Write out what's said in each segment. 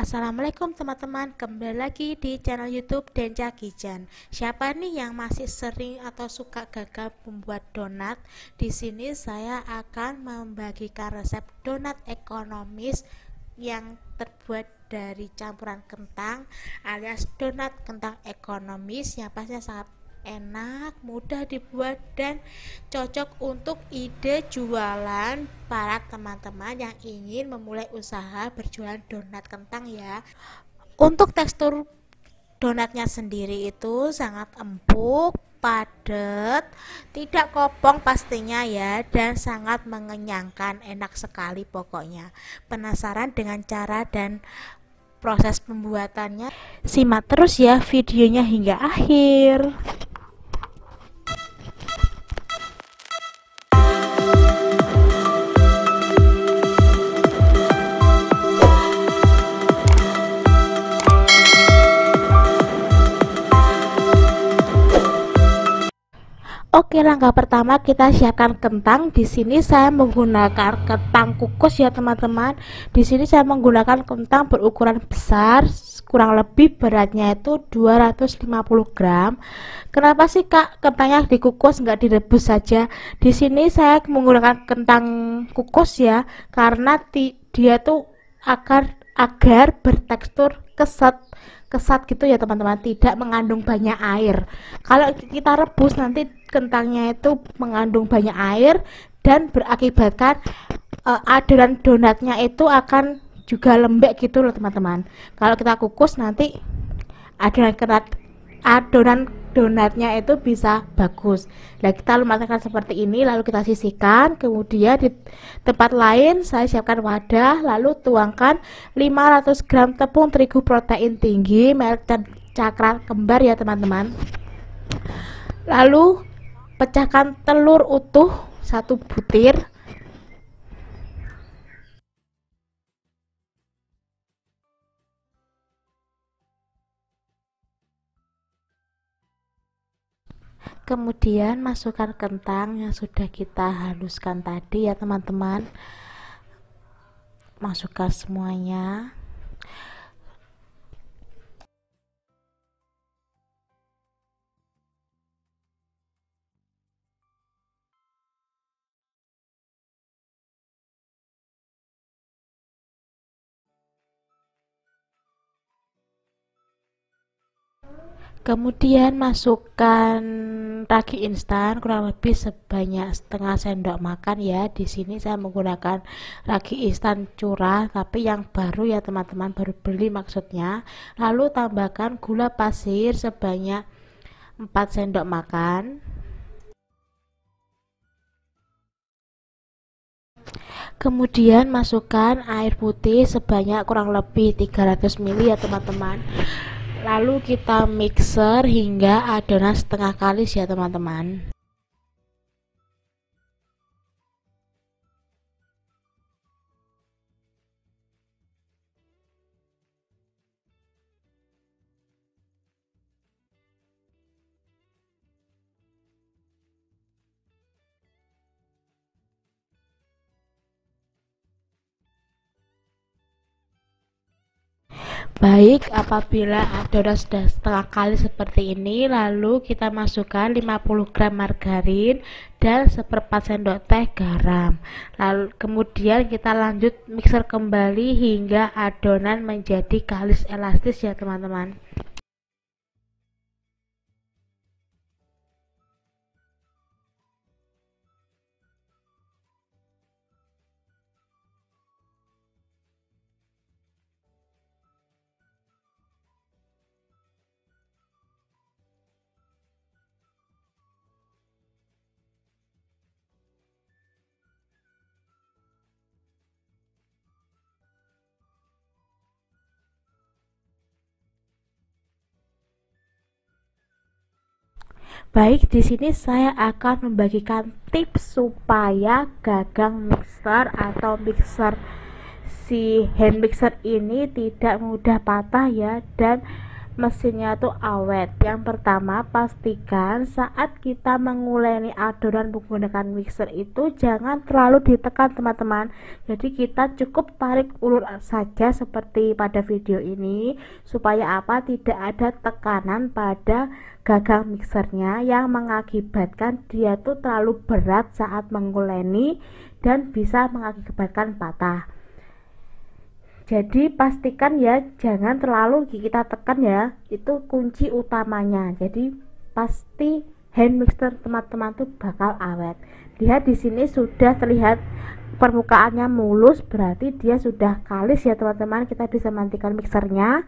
Assalamualaikum teman-teman, kembali lagi di channel YouTube Denca Kitchen. Siapa nih yang masih sering atau suka gagal membuat donat? Di sini saya akan membagikan resep donat ekonomis yang terbuat dari campuran kentang alias donat kentang ekonomis yang pastinya sangat enak, mudah dibuat dan cocok untuk ide jualan para teman-teman yang ingin memulai usaha berjualan donat kentang ya. Untuk tekstur donatnya sendiri itu sangat empuk, padat, tidak kopong pastinya ya, dan sangat mengenyangkan, enak sekali pokoknya. Penasaran dengan cara dan proses pembuatannya? Simak terus ya videonya hingga akhir. Oke, langkah pertama kita siapkan kentang. Di sini saya menggunakan kentang kukus ya teman-teman. Di sini saya menggunakan kentang berukuran besar, kurang lebih beratnya itu 250 gram. Kenapa sih Kak kentangnya dikukus nggak direbus saja? Di sini saya menggunakan kentang kukus ya, karena dia tuh agar bertekstur kesat gitu ya teman-teman, tidak mengandung banyak air. Kalau kita rebus nanti kentangnya itu mengandung banyak air dan berakibatkan adonan donatnya itu akan juga lembek gitu loh teman-teman. Kalau kita kukus nanti adonan donatnya itu bisa bagus. Nah, kita matangkan seperti ini, lalu kita sisihkan. Kemudian di tempat lain saya siapkan wadah, lalu tuangkan 500 gram tepung terigu protein tinggi merek Cakra Kembar ya teman-teman. Lalu pecahkan telur utuh 1 butir. Kemudian masukkan kentang yang sudah kita haluskan tadi ya teman-teman. Masukkan semuanya. Kemudian masukkan ragi instan kurang lebih sebanyak setengah sendok makan ya. Di sini saya menggunakan ragi instan curah tapi yang baru ya teman-teman, baru beli maksudnya. Lalu tambahkan gula pasir sebanyak 4 sendok makan. Kemudian masukkan air putih sebanyak kurang lebih 300 ml ya teman-teman. Lalu kita mixer hingga adonan setengah kalis ya teman-teman. Baik, apabila adonan sudah setengah kali seperti ini, lalu kita masukkan 50 gram margarin dan 1/4 sendok teh garam. Lalu kemudian kita lanjut mixer kembali hingga adonan menjadi kalis elastis ya teman-teman. Baik, di sini saya akan membagikan tips supaya gagang mixer atau mixer hand mixer ini tidak mudah patah ya, dan mesinnya tuh awet. Yang pertama, pastikan saat kita menguleni adonan menggunakan mixer itu jangan terlalu ditekan teman-teman. Jadi kita cukup tarik ulur saja seperti pada video ini, supaya apa, tidak ada tekanan pada gagang mixernya yang mengakibatkan dia tuh terlalu berat saat menguleni dan bisa mengakibatkan patah. Jadi pastikan ya jangan terlalu kita tekan ya, itu kunci utamanya. Jadi pasti hand mixer teman-teman tuh bakal awet. Lihat di sini sudah terlihat permukaannya mulus, berarti dia sudah kalis ya teman-teman. Kita bisa matikan mixernya.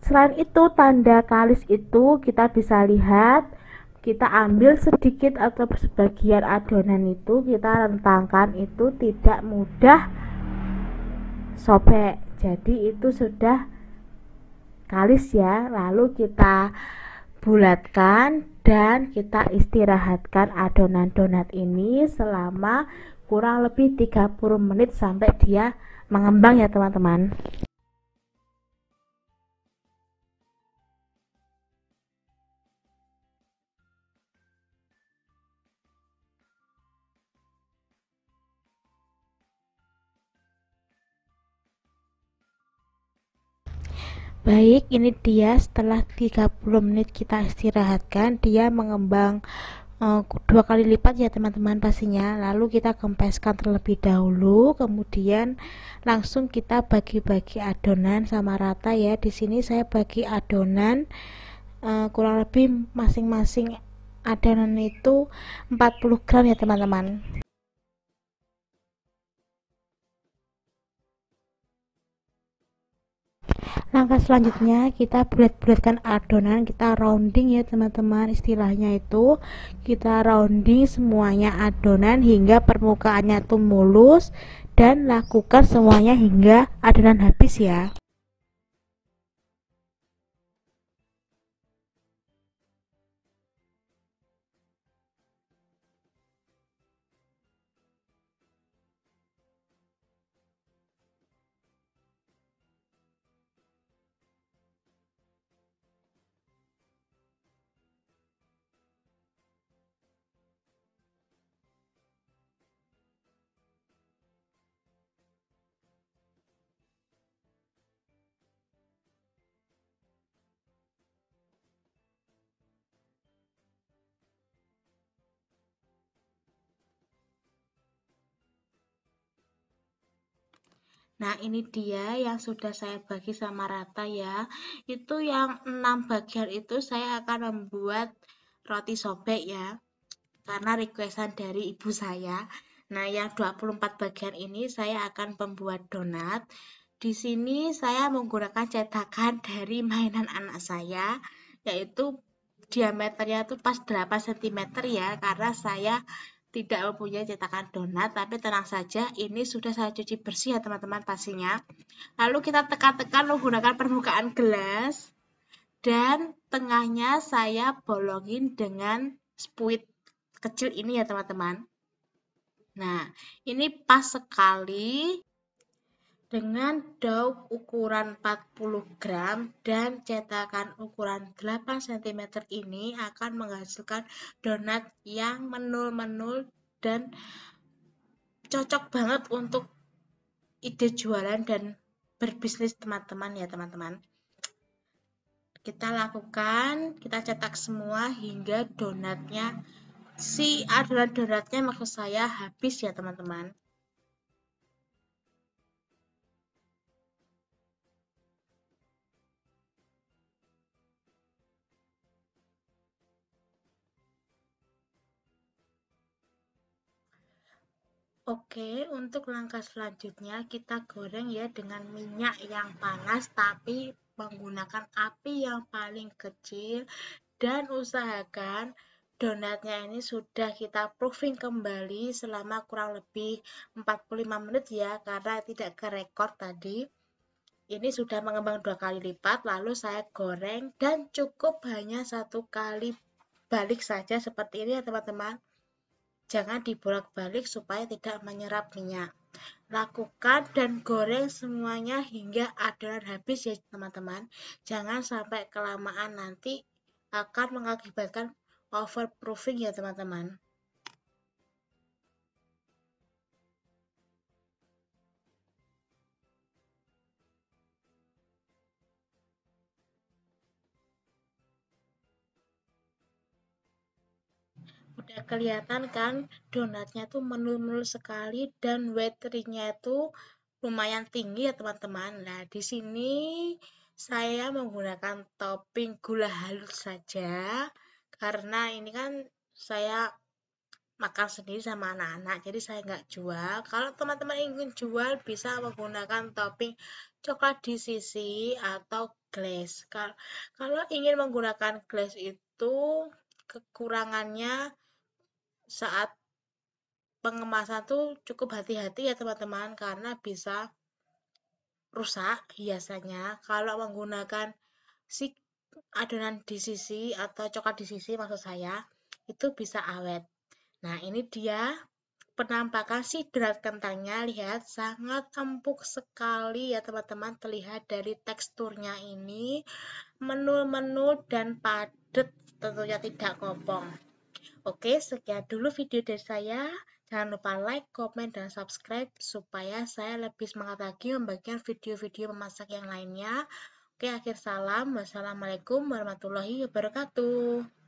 Selain itu, tanda kalis itu kita bisa lihat, kita ambil sedikit atau sebagian adonan itu kita rentangkan, itu tidak mudah sobek, jadi itu sudah kalis ya. Lalu kita bulatkan dan kita istirahatkan adonan donat ini selama kurang lebih 30 menit sampai dia mengembang ya teman-teman. Baik, ini dia setelah 30 menit kita istirahatkan, dia mengembang 2 kali lipat ya teman-teman pastinya. Lalu kita kempeskan terlebih dahulu, kemudian langsung kita bagi-bagi adonan sama rata ya. Di sini saya bagi adonan kurang lebih masing-masing adonan itu 40 gram ya teman-teman. Langkah selanjutnya kita bulat-bulatkan adonan, kita rounding ya teman-teman, istilahnya itu kita rounding semuanya adonan hingga permukaannya tuh mulus, dan lakukan semuanya hingga adonan habis ya. Nah, ini dia yang sudah saya bagi sama rata ya. Itu yang 6 bagian itu saya akan membuat roti sobek ya, karena requestan dari ibu saya. Nah, yang 24 bagian ini saya akan membuat donat. Di sini saya menggunakan cetakan dari mainan anak saya, yaitu diameternya itu pas 8 cm ya, karena saya tidak mempunyai cetakan donat. Tapi tenang saja, ini sudah saya cuci bersih ya teman-teman pastinya. Lalu kita tekan-tekan menggunakan permukaan gelas, dan tengahnya saya bolongin dengan spuit kecil ini ya teman-teman. Nah, ini pas sekali dengan daun ukuran 40 gram dan cetakan ukuran 8 cm ini akan menghasilkan donat yang menul-menul dan cocok banget untuk ide jualan dan berbisnis teman-teman ya teman-teman. Kita lakukan, kita cetak semua hingga donatnya, si adonan donatnya maksud saya, habis ya teman-teman. Oke, untuk langkah selanjutnya kita goreng ya dengan minyak yang panas, tapi menggunakan api yang paling kecil, dan usahakan donatnya ini sudah kita proofing kembali selama kurang lebih 45 menit ya, karena tidak kerekord tadi. Ini sudah mengembang 2 kali lipat, lalu saya goreng dan cukup hanya 1 kali balik saja seperti ini ya teman-teman. Jangan dibolak-balik supaya tidak menyerap minyak. Lakukan dan goreng semuanya hingga adonan habis ya teman-teman. Jangan sampai kelamaan, nanti akan mengakibatkan overproofing ya teman-teman. Udah kelihatan kan donatnya tuh menul-menul sekali dan weight-nya itu lumayan tinggi ya teman-teman. Nah, di sini saya menggunakan topping gula halus saja karena ini kan saya makan sendiri sama anak-anak, jadi saya nggak jual. Kalau teman-teman ingin jual bisa menggunakan topping coklat di sisi atau glaze. Kalau ingin menggunakan glaze itu kekurangannya saat pengemasan tuh cukup hati-hati ya teman-teman, karena bisa rusak hiasannya. Kalau menggunakan si adonan di sisi atau coklat di sisi maksud saya, itu bisa awet. Nah, ini dia penampakan sidrat kentangnya. Lihat, sangat empuk sekali ya teman-teman, terlihat dari teksturnya ini menul-menul dan padat, tentunya tidak kopong. Oke, sekian dulu video dari saya. Jangan lupa like, komen, dan subscribe supaya saya lebih semangat lagi membagikan video-video memasak yang lainnya. Oke, akhir salam. Wassalamualaikum warahmatullahi wabarakatuh.